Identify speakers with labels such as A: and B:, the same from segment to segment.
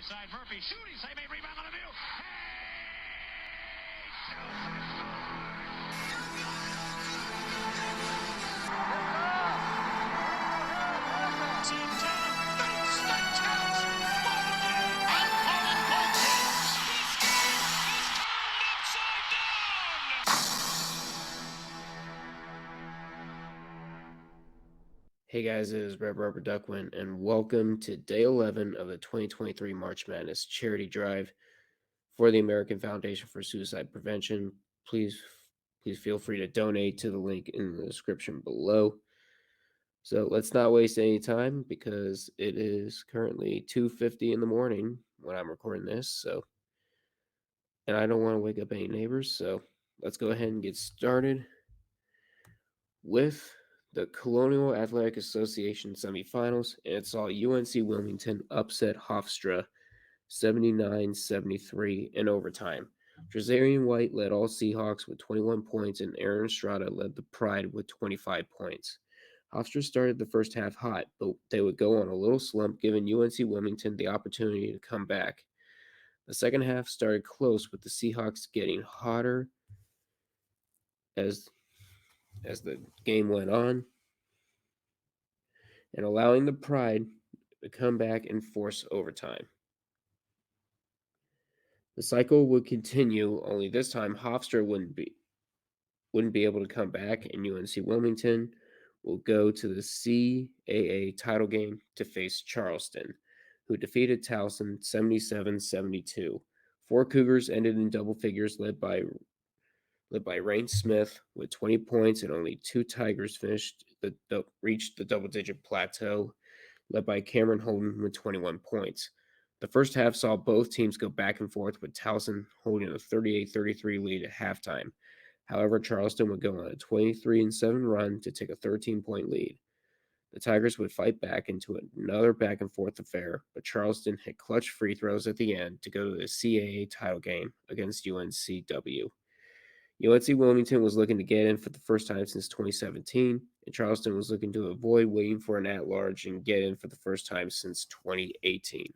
A: side. Murphy shooting, save a rebound on the view.
B: Hey guys, it is Red Rubber Duckwind, and welcome to day 11 of the 2023 March Madness Charity Drive for the American Foundation for Suicide Prevention. Please feel free to donate to the link in the description below. So let's not waste any time because it is currently 2:50 in the morning when I'm recording this. And I don't want to wake up any neighbors, so let's go ahead and get started with the Colonial Athletic Association semifinals, and it saw UNC Wilmington upset Hofstra 79-73 in overtime. Trezarian White led all Seahawks with 21 points, and Aaron Estrada led the Pride with 25 points. Hofstra started the first half hot, but they would go on a little slump, giving UNC Wilmington the opportunity to come back. The second half started close, with the Seahawks getting hotter as the game went on, and allowing the Pride to come back and force overtime. The cycle would continue, only this time Hofstra wouldn't be able to come back, and UNC Wilmington will go to the CAA title game to face Charleston, who defeated Towson 77-72. Four Cougars ended in double figures, led by Rain Smith with 20 points, and only two Tigers reached the double-digit plateau, led by Cameron Holden with 21 points. The first half saw both teams go back and forth, with Towson holding a 38-33 lead at halftime. However, Charleston would go on a 23-7 run to take a 13-point lead. The Tigers would fight back into another back-and-forth affair, but Charleston hit clutch free throws at the end to go to the CAA title game against UNCW. UNC Wilmington was looking to get in for the first time since 2017, and Charleston was looking to avoid waiting for an at-large and get in for the first time since 2018.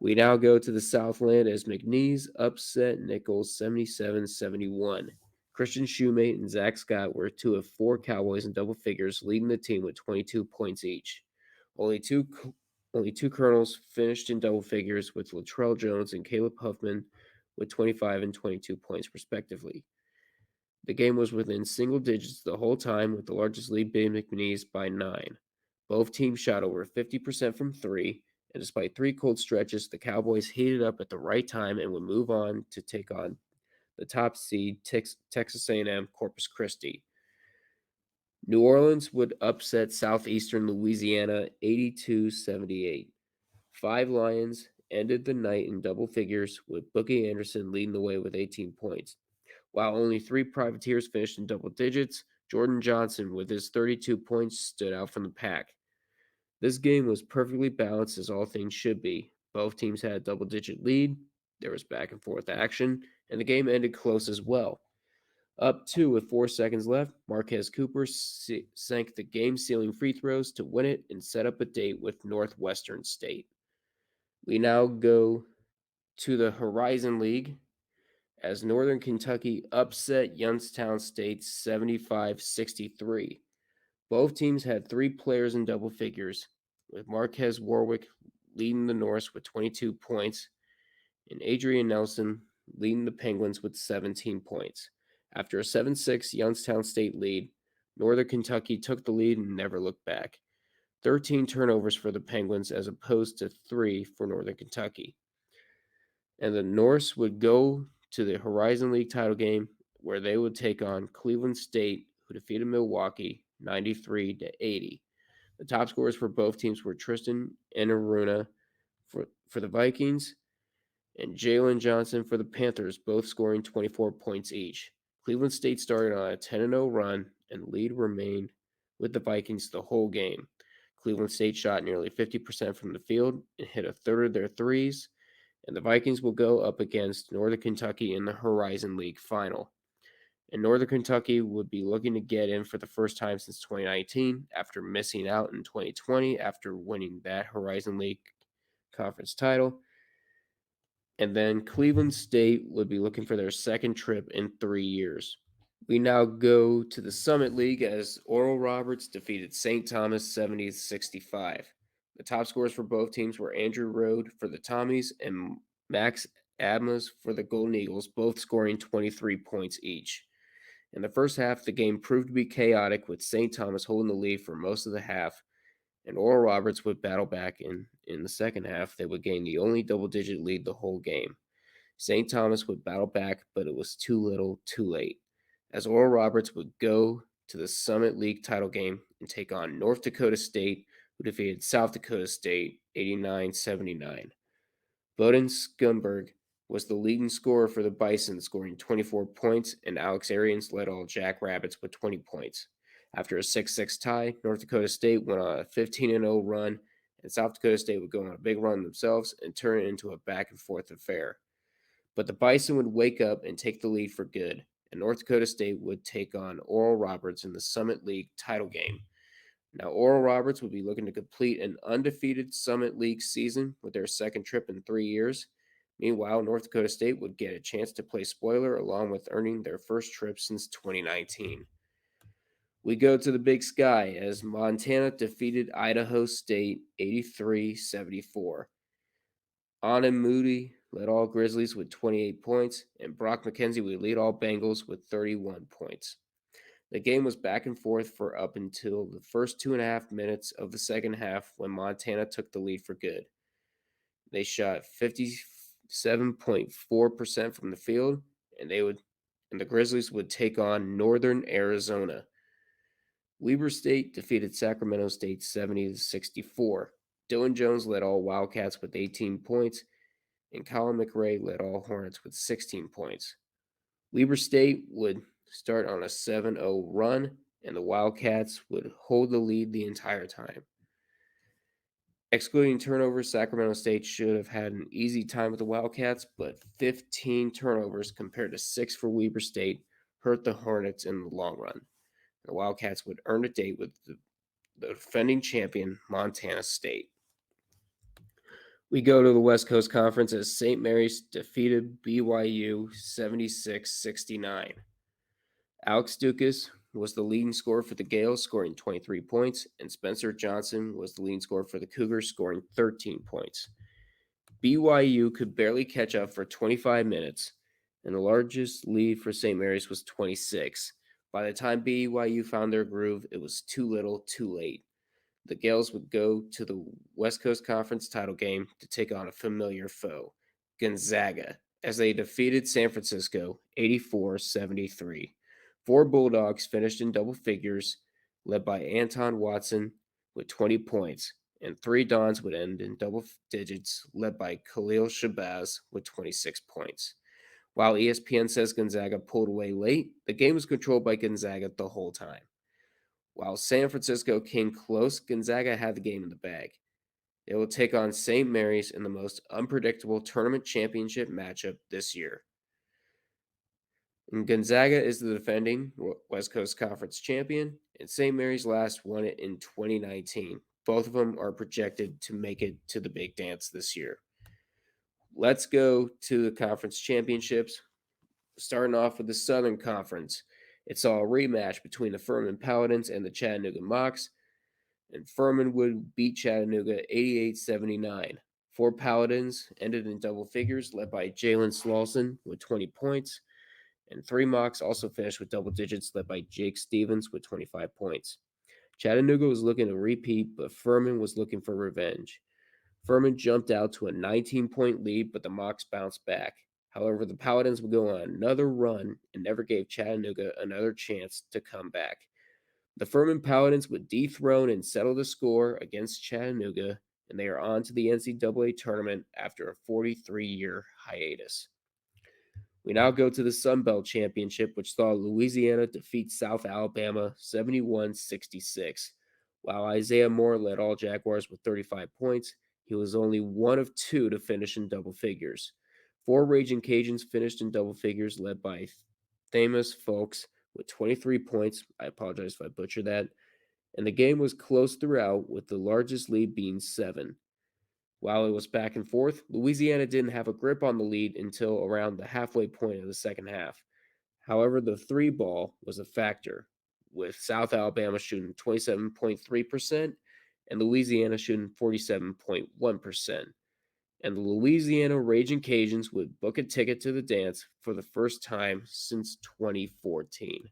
B: We now go to the Southland as McNeese upset Nichols 77-71. Christian Shoemate and Zach Scott were two of four Cowboys in double figures, leading the team with 22 points each. Only two Colonels finished in double figures, with Latrell Jones and Caleb Huffman with 25 and 22 points respectively. The game was within single digits the whole time, with the largest lead being McNeese by 9. Both teams shot over 50% from three, and despite three cold stretches, the Cowboys heated up at the right time and would move on to take on the top seed Texas A&M Corpus Christi. New Orleans would upset Southeastern Louisiana 82-78. Five Lions ended the night in double figures, with Bookie Anderson leading the way with 18 points. While only three Privateers finished in double digits, Jordan Johnson, with his 32 points, stood out from the pack. This game was perfectly balanced, as all things should be. Both teams had a double-digit lead, there was back-and-forth action, and the game ended close as well. Up 2 with 4 seconds left, Marquez Cooper sank the game-sealing free throws to win it and set up a date with Northwestern State. We now go to the Horizon League, as Northern Kentucky upset Youngstown State 75-63. Both teams had three players in double figures, with Marquez Warwick leading the Norse with 22 points and Adrian Nelson leading the Penguins with 17 points. After a 7-6 Youngstown State lead, Northern Kentucky took the lead and never looked back. 13 turnovers for the Penguins as opposed to 3 for Northern Kentucky. And the Norse would go to the Horizon League title game, where they would take on Cleveland State, who defeated Milwaukee 93-80. The top scorers for both teams were Tristan Enaruna for the Vikings and Jalen Johnson for the Panthers, both scoring 24 points each. Cleveland State started on a 10-0 run, and the lead remained with the Vikings the whole game. Cleveland State shot nearly 50% from the field and hit a third of their threes, and the Vikings will go up against Northern Kentucky in the Horizon League final. And Northern Kentucky would be looking to get in for the first time since 2019, after missing out in 2020 after winning that Horizon League conference title. And then Cleveland State would be looking for their second trip in 3 years. We now go to the Summit League as Oral Roberts defeated St. Thomas 70-65. The top scorers for both teams were Andrew Rode for the Tommies and Max Adams for the Golden Eagles, both scoring 23 points each. In the first half, the game proved to be chaotic, with St. Thomas holding the lead for most of the half, and Oral Roberts would battle back in the second half. They would gain the only double-digit lead the whole game. St. Thomas would battle back, but it was too little, too late, as Oral Roberts would go to the Summit League title game and take on North Dakota State, who defeated South Dakota State 89-79. Bowden Scumberg was the leading scorer for the Bison, scoring 24 points, and Alex Arians led all Jackrabbits with 20 points. After a 6-6 tie, North Dakota State went on a 15-0 run, and South Dakota State would go on a big run themselves and turn it into a back-and-forth affair. But the Bison would wake up and take the lead for good, and North Dakota State would take on Oral Roberts in the Summit League title game. Now, Oral Roberts would be looking to complete an undefeated Summit League season with their second trip in 3 years. Meanwhile, North Dakota State would get a chance to play spoiler along with earning their first trip since 2019. We go to the Big Sky as Montana defeated Idaho State 83-74. Anand Moody led all Grizzlies with 28 points, and Brock McKenzie would lead all Bengals with 31 points. The game was back and forth for up until the first 2.5 minutes of the second half when Montana took the lead for good. They shot 57.4% from the field, and the Grizzlies would take on Northern Arizona. Weber State defeated Sacramento State 70-64. Dylan Jones led all Wildcats with 18 points, and Colin McRae led all Hornets with 16 points. Weber State would start on a 7-0 run, and the Wildcats would hold the lead the entire time. Excluding turnovers, Sacramento State should have had an easy time with the Wildcats, but 15 turnovers compared to 6 for Weber State hurt the Hornets in the long run. The Wildcats would earn a date with the defending champion, Montana State. We go to the West Coast Conference as St. Mary's defeated BYU 76-69. Alex Dukas was the leading scorer for the Gales, scoring 23 points, and Spencer Johnson was the leading scorer for the Cougars, scoring 13 points. BYU could barely catch up for 25 minutes, and the largest lead for St. Mary's was 26. By the time BYU found their groove, it was too little, too late. The Gales would go to the West Coast Conference title game to take on a familiar foe, Gonzaga, as they defeated San Francisco 84-73. 4 Bulldogs finished in double figures, led by Anton Watson with 20 points, and 3 Dons would end in double digits, led by Khalil Shabazz with 26 points. While ESPN says Gonzaga pulled away late, the game was controlled by Gonzaga the whole time. While San Francisco came close, Gonzaga had the game in the bag. They will take on St. Mary's in the most unpredictable tournament championship matchup this year. And Gonzaga is the defending West Coast Conference champion, and St. Mary's last won it in 2019. Both of them are projected to make it to the big dance this year. Let's go to the conference championships. Starting off with the Southern Conference. It saw a rematch between the Furman Paladins and the Chattanooga Mocs, and Furman would beat Chattanooga 88-79. 4 Paladins ended in double figures, led by Jalen Slauson with 20 points, and 3 Mocs also finished with double digits, led by Jake Stevens with 25 points. Chattanooga was looking to repeat, but Furman was looking for revenge. Furman jumped out to a 19-point lead, but the Mocs bounced back. However, the Paladins would go on another run and never gave Chattanooga another chance to come back. The Furman Paladins would dethrone and settle the score against Chattanooga, and they are on to the NCAA tournament after a 43-year hiatus. We now go to the Sun Belt Championship, which saw Louisiana defeat South Alabama 71-66. While Isaiah Moore led all Jaguars with 35 points, he was only one of 2 to finish in double figures. 4 Raging Cajuns finished in double figures, led by Thamus Folks with 23 points. I apologize if I butchered that. And the game was close throughout, with the largest lead being 7. While it was back and forth, Louisiana didn't have a grip on the lead until around the halfway point of the second half. However, the three ball was a factor, with South Alabama shooting 27.3% and Louisiana shooting 47.1%. And the Louisiana Raging Cajuns would book a ticket to the dance for the first time since 2014.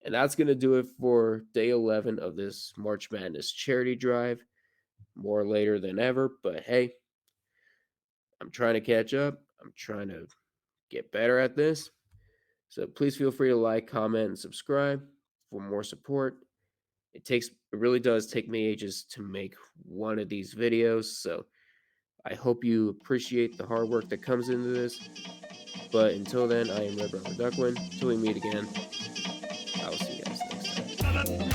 B: And that's going to do it for day 11 of this March Madness charity drive. More later than ever, but hey, I'm trying to catch up. I'm trying to get better at this. So please feel free to like, comment, and subscribe for more support. It really does take me ages to make one of these videos, so I hope you appreciate the hard work that comes into this. But until then, I am Red Rubber Duckwind. Until we meet again, I will see you guys next time.